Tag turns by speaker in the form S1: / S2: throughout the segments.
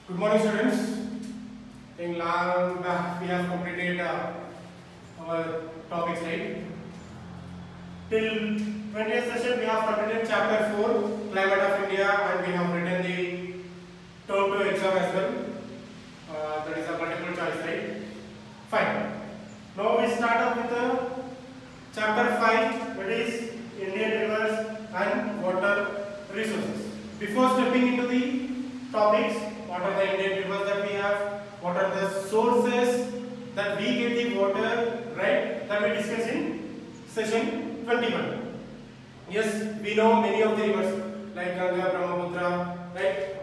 S1: Good morning, students. In long back we have completed our topics, right? Till 20th session we have completed chapter 4, Climate of India, and we have written the term 2 exam as well. That is a multiple choice, right? Fine. Now we start up with chapter 5, that is Indian rivers and water resources. Before stepping into the topics, what are the Indian rivers that we have? What are the sources that we get the water, right? That we discuss in session 21. Yes, we know many of the rivers like Ganga, Brahmaputra, right?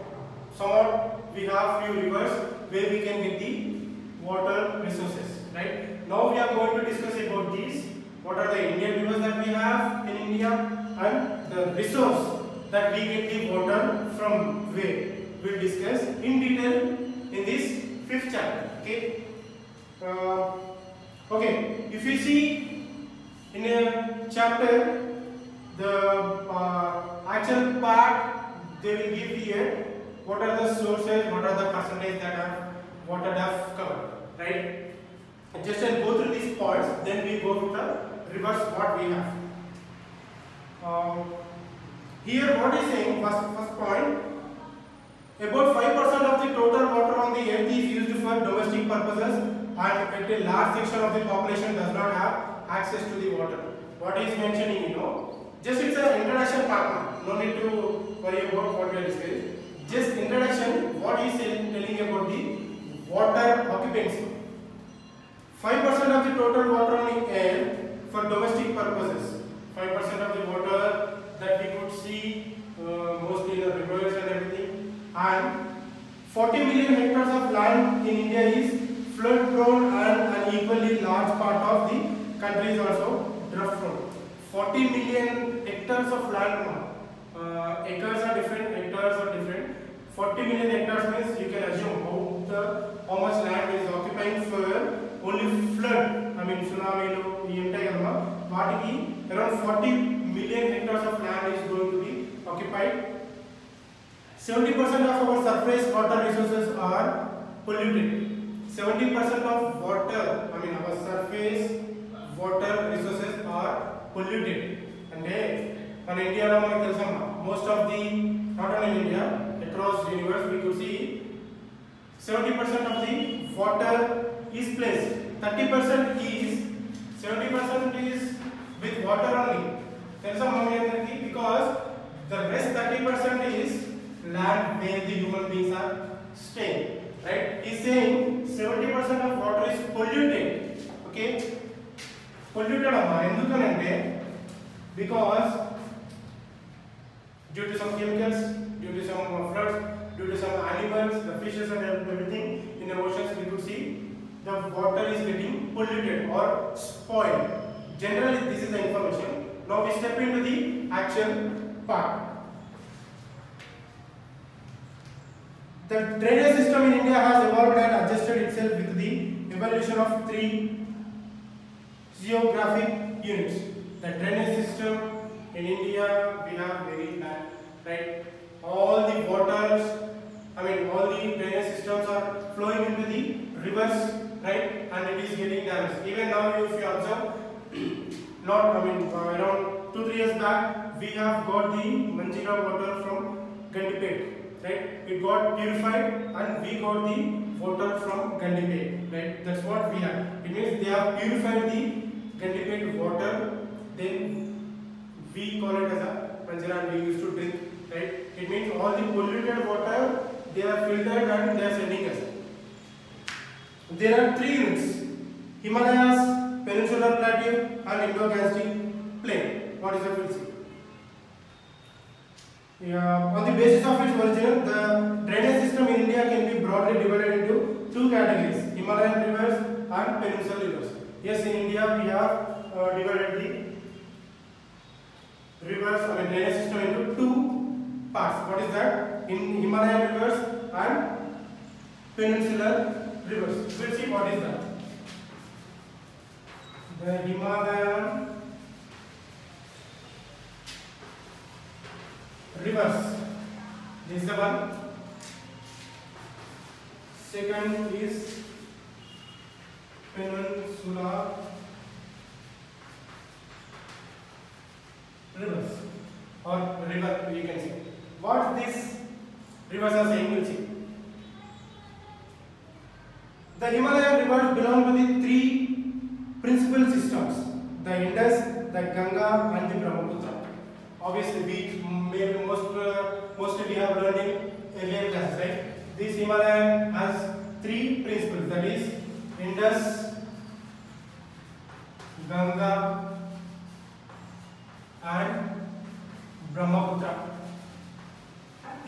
S1: Somewhat we have few rivers where we can get the water resources, right? Now we are going to discuss about these. What are the Indian rivers that we have in India and the resource that we get the water from where? We'll discuss in detail in this 5th chapter. Okay. Okay. If you see in a chapter, the actual part they will give here. What are the sources? What are the percentage that are water have covered? Right. Just go through these points. Then we go with the rivers. What we have. Here, what is saying? First point. About 5% of the total water on the earth is used for domestic purposes, and a large section of the population does not have access to the water. What is mentioning, just it's an introduction part. No need to worry about what we are discussing. Just introduction. What is telling about the water occupancy? 5% of the total water on the earth for domestic purposes. 5% of the water that we could see mostly in the rivers and everything. And 40 million hectares of land in India is flood prone, and an equally large part of the country is also drought prone. 40 million hectares of land. Acres are different, hectares are different. 40 million hectares means you can assume how much land is occupying for only flood. I mean tsunami, the entire around 40 million hectares of land is going to be occupied. 70% of our surface water resources are polluted. 70% of water, our surface water resources are polluted. And in India, most of the, not only in India, across the universe, we could see 70% of the water is placed. 30% is, 70% is with water only. Because the rest 30% is land where the human beings are staying, right? He's saying 70% of water is polluted. Okay, polluted because due to some chemicals, due to some floods, due to some animals, the fishes and everything in the oceans, we could see the water is getting polluted or spoiled. Generally, this is the information. Now we step into the actual part. The drainage system in India has evolved and adjusted itself with the evolution of 3 geographic units. The drainage system in India, we have very bad, right? All the waters, all the drainage systems are flowing into the rivers, right? And it is getting damaged. Even now, if you observe, around 2-3 years back, we have got the Manjira water from Gandipet. Right? It got purified and we got the water from Gandipet. Right? That's what we have. It means they have purified the Gandipet water, then we call it as a Manjira and we used to drink. Right? It means all the polluted water they are filtered and they are sending us. There are 3 units: Himalayas, Peninsular Plateau, and Indo-Gangetic Plain. What is the we'll see? On the basis of its origin, the drainage system in India can be broadly divided into 2 categories: Himalayan rivers and peninsular rivers. Yes, in India we have divided the rivers, drainage system into 2 parts. What is that? In Himalayan rivers and peninsular rivers. We will see what is that. The Himalayan rivers. This is the one. second is peninsula rivers or river, you can say. What these rivers are saying, we'll see. The Himalayan rivers belong to the three principal systems: the Indus, the Ganga, and the Brahmaputra. Obviously, mostly we have learned in earlier classes, right? This Himalayan has three principles, that is Indus, Ganga, and Brahmaputra.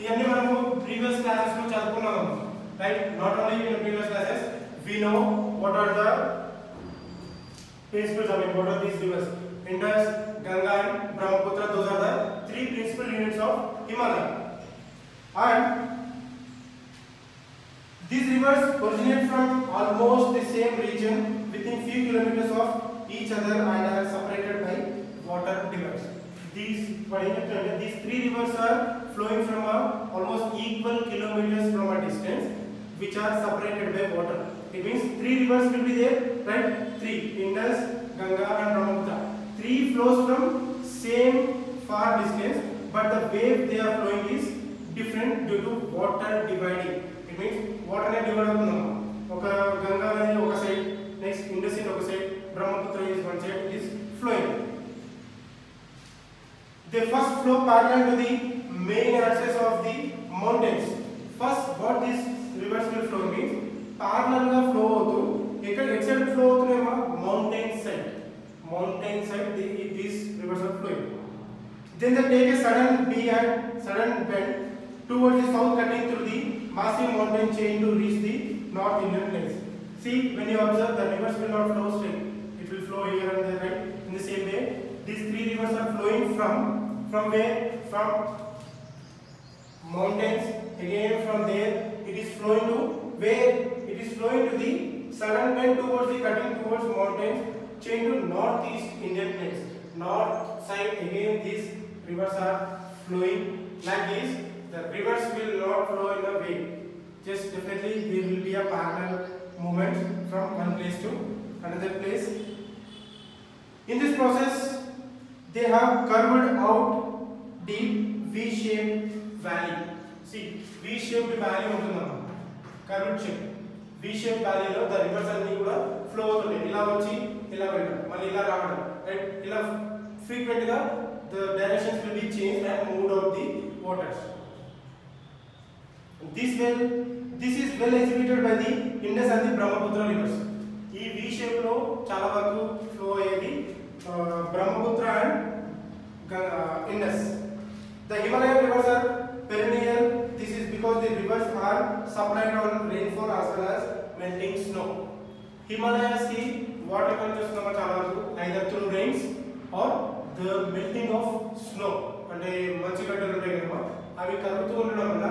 S1: ఇవన్నీ మనము previous classes లో చదువుకున్నాము, right? Not only in the previous classes, we know what are the principles. I mean, what are these rivers? Indus, Ganga, and Brahmaputra. Those are the three principal units of Himalaya. And these rivers originate from almost the same region within few kilometers of each other and are separated by water divides. These three rivers are flowing from almost equal kilometers from a distance, which are separated by water. It means three rivers will be there, right? Three: Indus, Ganga, and Brahmaputra. Three flows from same far distance, but the way they are flowing is different due to water dividing. It means water ne divide avutunnam. Oka Ganga అనేది ఒక side, next Indus is ఒక side, Brahmaputra is one side. It is flowing. They first flow parallel to the main axis of the mountains. First, what these rivers will flow means parallel ga flow avutu ekkada except flow avutunema mountain side these rivers are flowing. Then they take a sudden bend towards the south, cutting through the massive mountain chain to reach the North Indian plains. See, when you observe, the rivers will not flow straight, it will flow here and there, right? In the same way, these three rivers are flowing from where? From mountains. Again from there it is flowing to where? It is flowing to the sudden bend towards the cutting towards mountains chain to northeast Indian plains. North side again these rivers are flowing like this. The rivers will not flow in a way, just definitely there will be a parallel movement from one place to another place. In this process they have curved out deep V-shaped valley. See, V-shaped valley ఉంటుందన్న, curved shape V-shaped valley లో the rivers అన్ని కూడా flow అవుతున్నాయి. ఇలా వచ్చి ఇలా వెళ్ళడం, మళ్ళీ ఇలా రావడం, right? ఇలా frequent గా the directions will be changed and moved out the waters. This is well exhibited by the Indus and the Brahmaputra rivers. ఈ V-shape లో చాలా వరకు flow అయ్యేది Brahmaputra and Indus. The Himalayan rivers are perennial. This is because the rivers are supplied on rainfall as well as melting snow. Himalayas ki water consumption చాలా వరకు either through rains or the melting of snow. అంటే మంచు గడ్డలు ఉంటాయి కదా, అవి కరుగుతూ ఉండడం వల్ల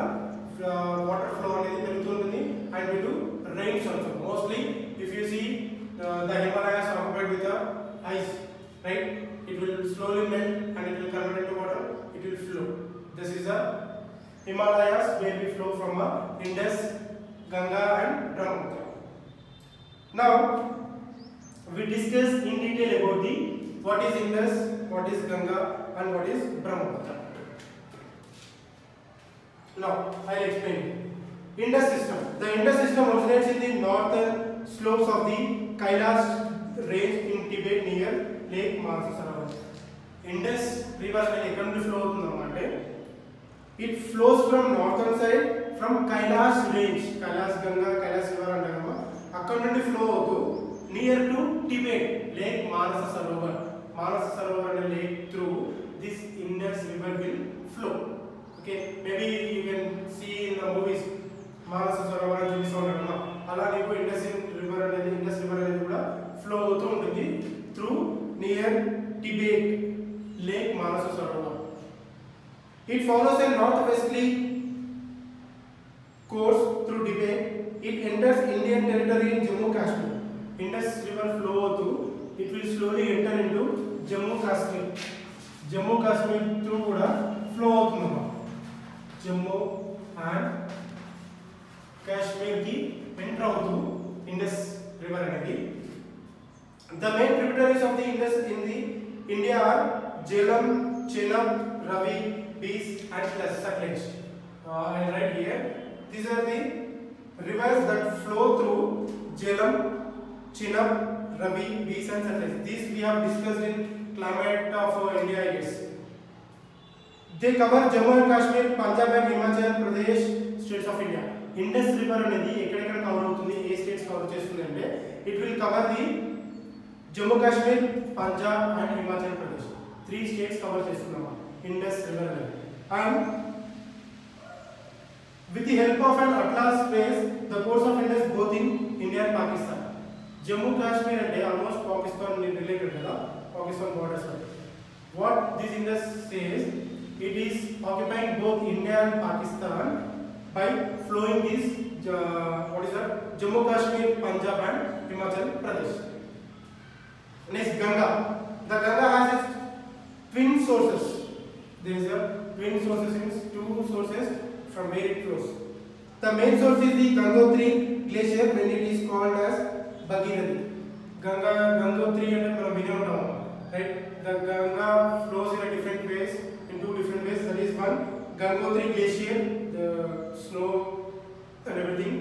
S1: water flow అనేది పెరుగుతూ ఉంటుంది. And due to rains also, mostly if you see the Himalayas are occupied with the ice, right? It will slowly melt and it will convert into water, it will flow. This is the Himalayas where we flow from Indus, Ganga, and Brahmaputra. Now we discuss in detail about the what is Indus, what is Ganga, and what is Brahmaputra. Now I'll explain. Indus system. The Indus system originates in the northern slopes of the Kailash range in Tibet near Lake Manasarova. Indus river ekkada నుండి flow అవుతుందన్నమాట. It flows from northern side from Kailash range, Kailash Ganga, Kailash river అంటారమ్మా, అక్కడ నుండి flow అవుతూ near to Tibet, Lake Manasarova. Manasarova and lake through this Indus river will flow. Okay, maybe you can see in the movies Manasarova అని చూపిస్తారమ్మా, అలా నీకు Indus river అనేది కూడా flow అవుతూ ఉంటుంది through near Tibet, Lake Manasarova. It follows a northwesterly course through Tibet. It enters Indian territory in Jammu Kashmir. Indus river flow to, it will slowly enter into Jammu Kashmir. Jammu Kashmir through kuda flow avutunnama. Jammu and Kashmir ki enter అవుతూ Indus river అనేది. The main tributaries of the Indus in the India are Jhelum, Chenab, Ravi, Beas and Sutlej. I'll write here. These are the rivers that flow through Jhelum, Chenab, Ravi, Beas and Sutlej. These we have discussed in climate of India, I guess. They cover Jammu and Kashmir, Punjab and Himachal Pradesh states of India. Indus river అనేది ఎక్కడెక్కడ cover అవుతుంది, ఏ states cover చేస్తుంది అంటే it will cover the Jammu Kashmir, Punjab and Himachal Pradesh. 3 states cover చేస్తున్నాము Indus river అనేది. And with the help of an atlas trace the course of Indus both in India and Pakistan. Jammu Kashmir అంటే almost Pakistan related కదా, Pakistan borders. What this Indus says, it is occupying both India and Pakistan by flowing this what is that, Jammu Kashmir, Punjab and Himachal Pradesh. Next, Ganga. The Ganga has its twin sources. There is a twin sources, means 2 sources from where it flows. The main source is the Gangotri glacier when it is called as Bhagirathi. Gangotri and మనం వినే ఉంటాం, right? The Ganga flows in a different ways, in 2 different ways. That is one Gangotri glacier, the snow and everything,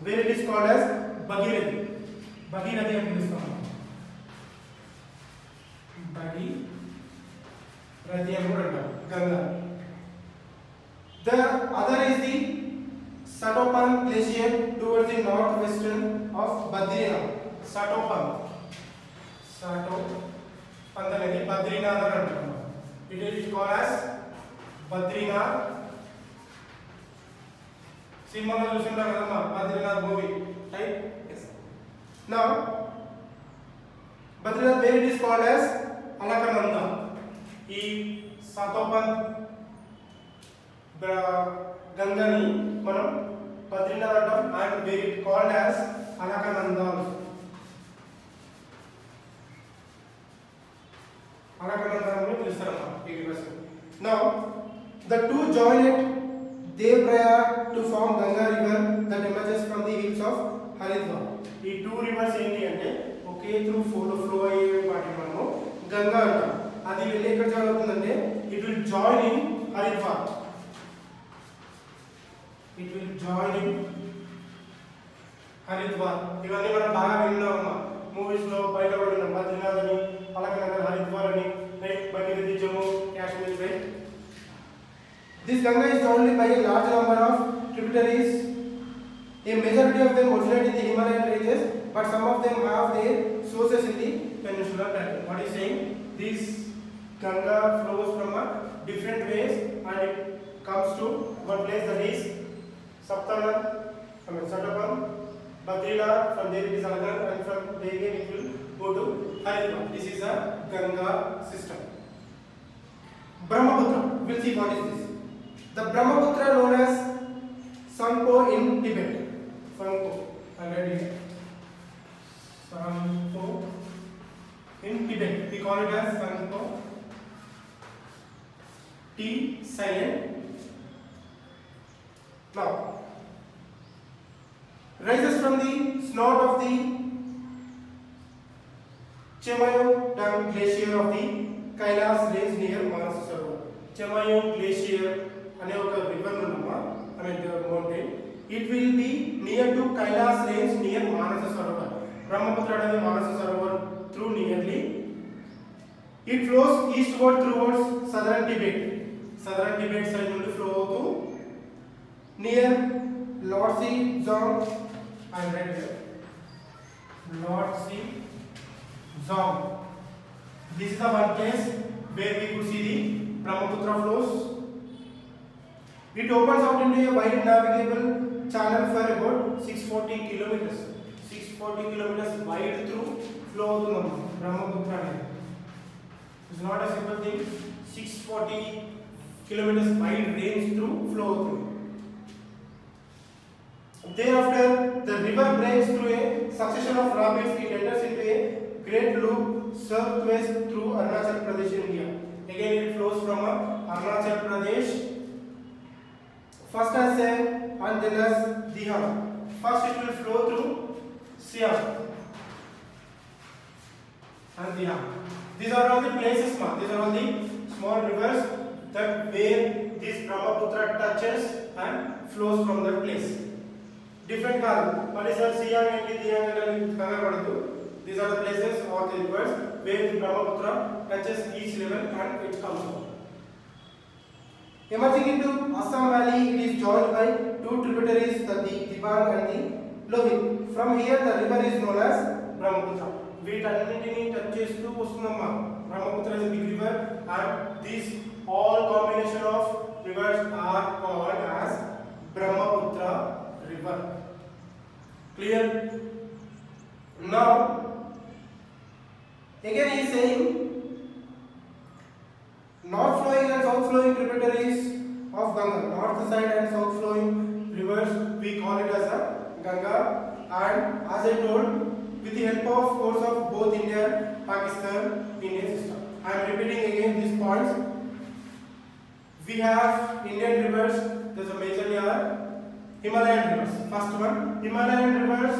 S1: where it is called as Bhagirathi. Bhagirathi అని పిలుస్తాం. Bhagirathi అని కూడా అంటాం Ganga. The other is the Satopan glacier towards the northwestern of Badrinath. Satopan అనేది Badrinath అని అంటాం. It is called as Badrinath. సినిమాలో చూస్తుంటారు కదమ్మా Badrinath movie, right? Yes. Now Badrinath, where it is called as Alakananda. ఈ Satopan గంగని మనం Badrinath అంటాం, and where it called as Alakananda. Alakananda అని పిలుస్తారమ్మా ఈ reverse. Now the two join at Devprayag to form Ganga river that emerges from the hills of Haridwar. ఈ 2 rivers ఏంటి అంటే ఒకే through flow అయ్యే వాటిని మనము గంగా అంటాం. అది వెళ్ళి ఎక్కడ జాయిన్ అవుతుందంటే it will join in Haridwar. It will join in Haridwar. ఇవన్నీ మనం బాగా విన్నామమ్మా మూవీస్ లో, బయట కూడా విన్నాం. బద్రీనాథ్ అని, అలాకనగర్, హరిద్వార్ అని, Bhagirathi, Jammu Kashmir, right? This Ganga is joined by a large number of tributaries. A majority of them originate in the Himalayan ranges, but some of them have their sources in the peninsular plateau. What is saying? This Ganga flows from a different ways and it comes to one place, that is Satopan, Badrinath. From there it is Alakan, and from there again it will go to Haridwar. This is a Ganga system. Brahmaputra. We'll see what is this. The Brahmaputra known as Sampo in Tibet. Sampo. Already. Sampo in Tibet. We call it as Sampo. T silent. Now, rises from the snout of the Chemayung glacier of the Kailas range near Manas Sarovar. Chemayung glacier అనే ఒక river ఉందమ్మా, I mean mountain. It will be near to Kailash range near Manasa Sarovar. Brahmaputra అనేది Manasa Sarovar through nearly. It flows eastward towards southern Tibet. Southern Tibet side నుండి flow అవుతూ near Lhatse Dzong, I right here, Lhatse Dzong. This is the one place where we could see the Brahmaputra flows. It opens out into a wide navigable channel for about 640 kilometers. 640 kilometers wide through flow అవుతుందమ్మా Brahmaputra అనేది. It's not a simple thing. 640 kilometers wide range through flow అవుతుంది. Thereafter, the river breaks through a succession of rapids. It enters into a great loop southwest through Arunachal Pradesh, India. Again, it flows from Arunachal Pradesh, first as Sem and then as Diham. First it will flow through Siam and Diham. These are all the places, these are all the small rivers that where this Brahmaputra touches and flows from that place. Different color. What is our Siam and Diham and Ganga? These are the places or the rivers where the Brahmaputra touches each level and it comes out. Emerging into Assam Valley, it is joined by two tributaries, the Dibang and the Lohit. From here, the river is known as Brahmaputra. వీటన్నిటిని touch చేస్తూ వస్తుందమ్మా. Brahmaputra is a big river and these all combination of rivers are called as Brahmaputra river. Clear? Now again he is saying north flowing and south flowing tributaries of Ganga, north side and south flowing rivers, we call it as a Ganga. And as I told, with the help of course of both India and Pakistan Indian system, I am repeating again these points. We have Indian rivers. There's a majorly are Himalayan rivers. First one, Himalayan rivers,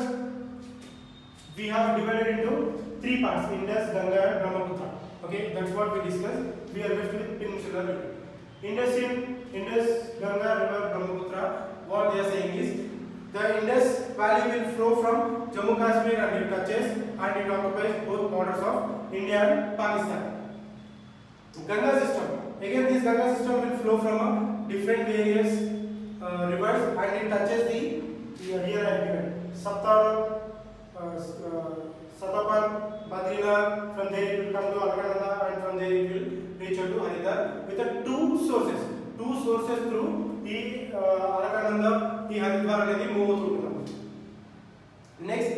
S1: we have divided into three parts: Indus, Ganga and Brahmaputra. Okay, that's what we discussed. We are left with peninsular river. Indus, Ganga river, Brahmaputra. What they are saying is the Indus Valley will flow from Jammu Kashmir and it touches and it occupies both borders of India and Pakistan. Ganga system, again this Ganga system will flow from different various rivers and it touches the here I have given Satapan, Badrinath, from there it will come to Alaknanda and from there it will reach out to Haridwar with the two sources through the Alaknanda, the Haridwar and the move through. Next,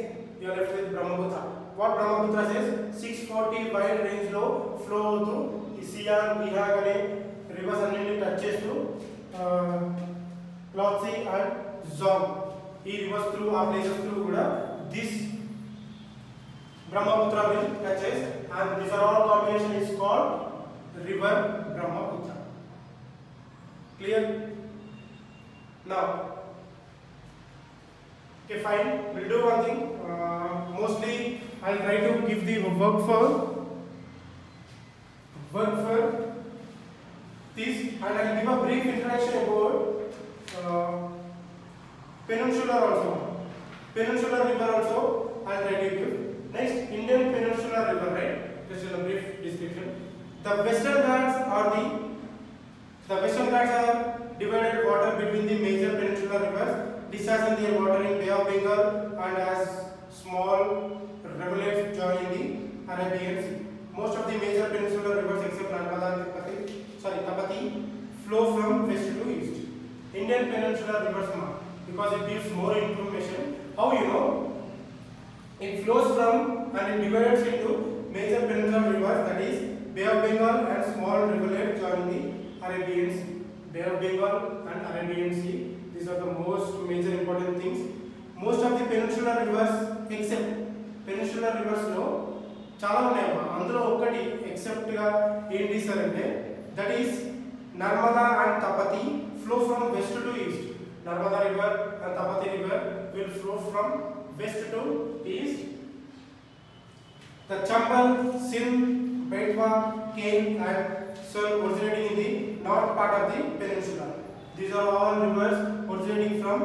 S1: you are left with Brahmaputra. What Brahmaputra says? 640 wide range low flow through the Siam, Bihar and rivers and it touches to Lhotse and Zong. He rivers through our places through Guda. This Brahmaputra will touches and these are all combination is called river Brahmaputra. Clear? Now, okay, fine. We'll do one thing. Mostly, I'll try to give the work for this, and I'll give a brief introduction about peninsular river also. I'll try to give. Next, Indian peninsular river, right? Just in a brief description. The Western Ghats are divided water between the major peninsular rivers, discharging their water in Bay of Bengal and as small rivulets join the Arabian Sea. Most of the major peninsular rivers except Narmada and Tapati flow from west to east. Indian peninsular rivers, because it gives more information. How you know? It flows from and it divides into major peninsular rivers, that is Bay of Bengal and small rivulets join the Arabian Sea. Bay of Bengal and Arabian Sea. These are the most major important things. Most of the peninsular rivers, except peninsular rivers lo chala unnayamma, అందులో ఒకటి except గా ఏంటి sir అంటే that is Narmada and Tapati flow from west to east. Narmada river and Tapati river will flow from west to east. The Chambal, Sindh, Betwa, Kain and Son originating in the north part of the peninsula. These are all rivers originating from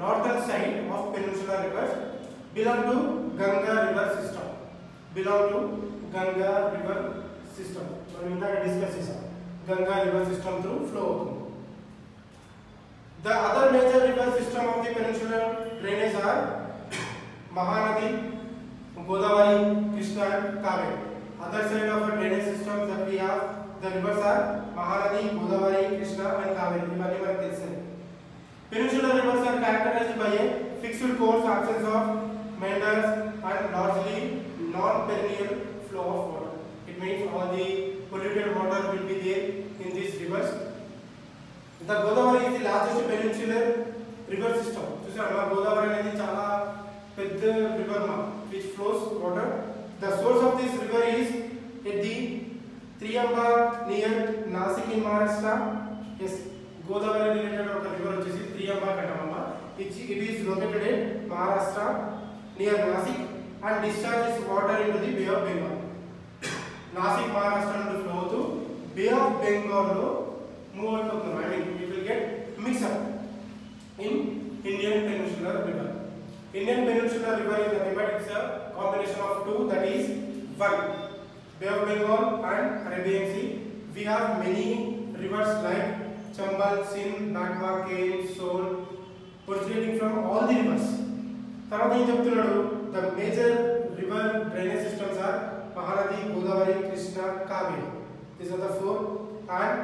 S1: northern side of peninsular rivers belong to Ganga river system. మనం ఇందాక discuss చేసాం. Ganga river system through flow. The other major river system of the peninsular drainage are Mahanadi, Godavari, Krishna and Kaveri. Other side of the drainage systems that we have, the rivers are Mahanadi, Godavari, Krishna and Kaveri. ఇవన్నీ మనకు తెలుసు. Peninsular rivers are characterized by a fixed course, absence of meanders and largely non-perennial flow of water. It means all the polluted water will be there in these rivers. The Godavari is the largest peninsular river system. చూసారా, గోదావరి అనేది చాలా పెద్ద river which flows water. The source of this river is at the Triamba near Nasik in Maharashtra. Yes, Godavari related ఒక river వచ్చేసి Triamba కట్టమమ్మ. It is located in Maharashtra near Nasik and discharges water into the Bay of Bengal. Nasik, Maharashtra నుండి flow to Bay of Bengal లో move అవుతుంది. I mean it will get mixed up in Indian Peninsular River. Indian Peninsular River is nothing but it's a combination of two, that is one Bay of Bengal and Arabian Sea. We have many rivers like Chambal, Sindh, Nakwa, Kain, Son, originating from all the rivers. తర్వాత ఏం చెప్తున్నాడు, the major river drainage systems are Mahanadi, Godavari, Krishna, Kaveri. These are the four, and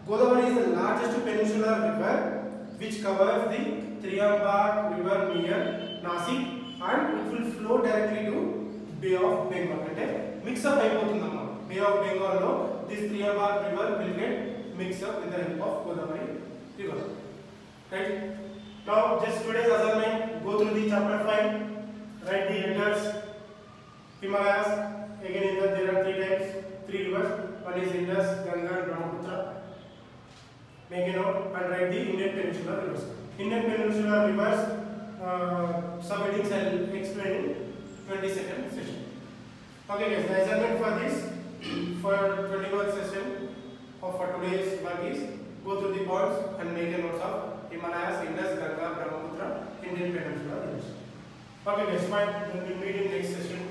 S1: Godavari is the largest peninsular river which covers the Triambak river near Nasik, and it will flow directly to Bay of Bengal. అంటే mix up అయిపోతుందమ్మా. Bay of Bengal లో this Triambak river will get mixed up with the help of Godavari river. Right? Now just today's assignment, go through the chapter 5, write the headers. Himalayas, again in that there are three rivers. One is Indus, Ganga and Brahmaputra. Make a note and write the Indian Peninsular rivers. Indian Peninsular rivers subheadings I will explain in 22nd session. Okay guys, the assignment for this for 21st session or for today's work is go through the points and make a notes of Himalayas, Indus, Ganga, Brahmaputra, Indian Peninsular rivers. Okay guys, fine. We will meet in next session.